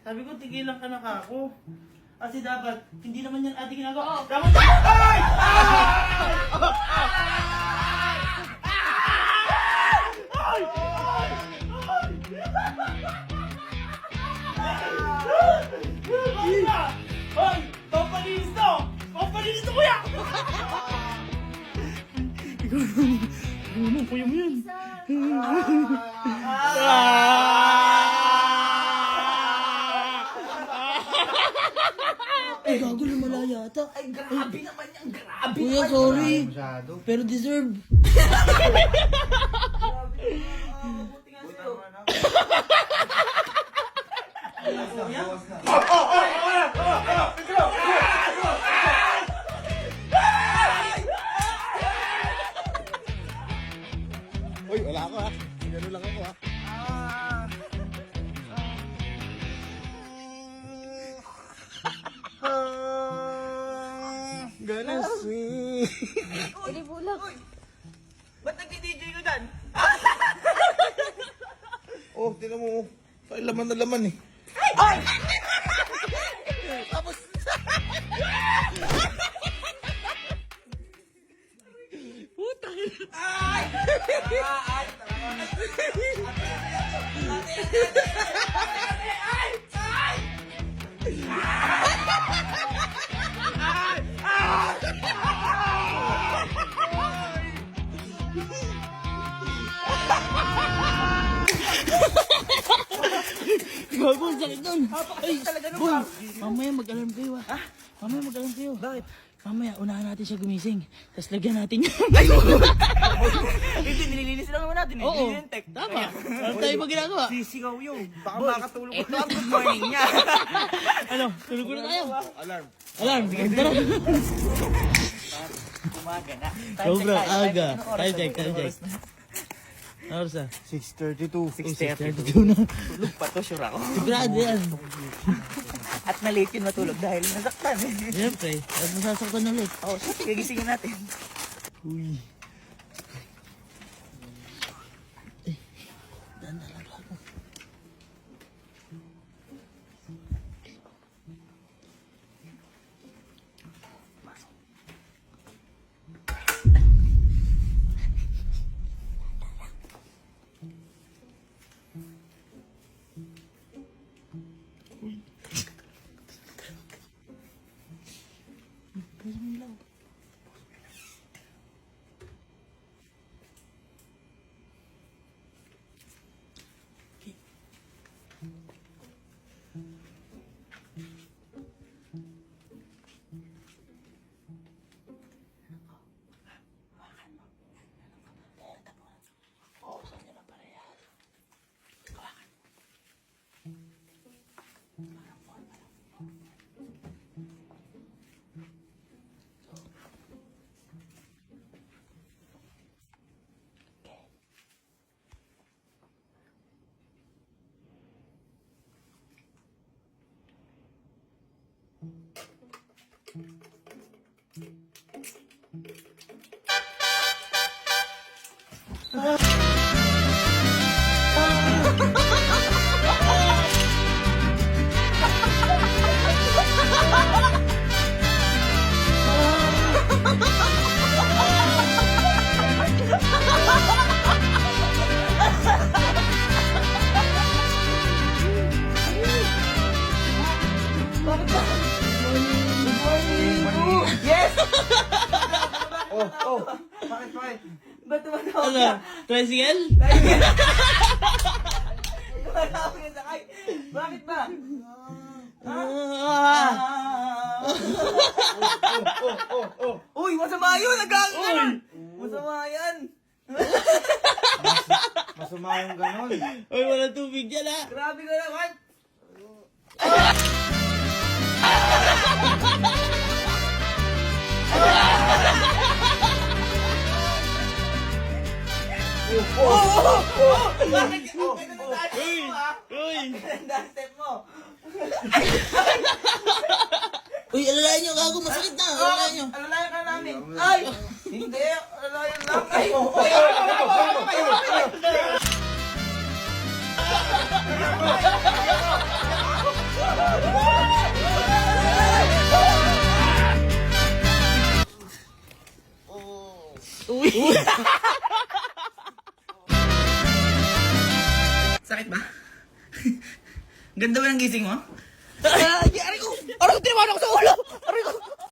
Sabi ko, tigilan ka na kako. Kasi dapat, hindi naman yan ate ginagawa. Oh. Dapat, ay! Hoy! Pampalinis to! Pampalinis to, kuya! Ikaw naman, kuya mo yan. Ay, gago, lumala yata. Ay, grabe naman yan. Grabe Kuya, naman sorry. Masyado. Pero deserve. Buti nga sa'yo. Uy, wala ako ha. Gano'n lang ako ha. Gano'n sweet. Hindi bulak. Ba't nag-DJ ko dyan? Oh, tinan mo. Ay, laman na laman eh. Ay! Tapos... Ay! Ay! Gago, ang sakit nun. Ay, talaga nun, boy, pa. mamaya mag-alarm kayo ah. Mamaya mag-alarm kayo. Bakit? Mamaya, unahan natin siya gumising. Tapos lagyan natin yun. Hindi, nililinis lang naman natin eh. Oo, Nililintek. tama. Ano tayo ba ginagawa? Sisigaw yun. Baka makatulog. Ito ang good morning niya. Ano, tulog na tayo. Alarm. Alarm, tara. Umaga na. Sobrang aga. Anong oras Time na? check, time Anong check. oras na? Ano sa? 6:32. 6:32 na. Tulog pa to, sure ako. Sigurado yan. At na-late yun matulog dahil nasaktan eh. Siyempre, at masasaktan ulit. Oo, sige, gisingin natin. Uy. Eh, daan na lang ako. Yes! Oh. Bakit? Ba't tumatawa Ano? ka? Tricycle? Tumatawa ka sakay. Bakit ba? Ah! Uy, masama yun! Nagkakaroon! Masama yan! Masama yung ganon. Uy, walang tubig dyan ah! Grabe ka naman! Bakit? Ganun ang dance mo ah! Uy! Ganun ang dance step mo! Uy, alalayan nyo, gago, masakit na! Alalayan nyo! Alalayan ka namin! Ay! Hindi! Alalayan lang! Ay! Ay! Sakit ba? Ganda ba ng gising mo? Aray ko! Aray ko! Tinamaan ako sa ulo! Aray ko!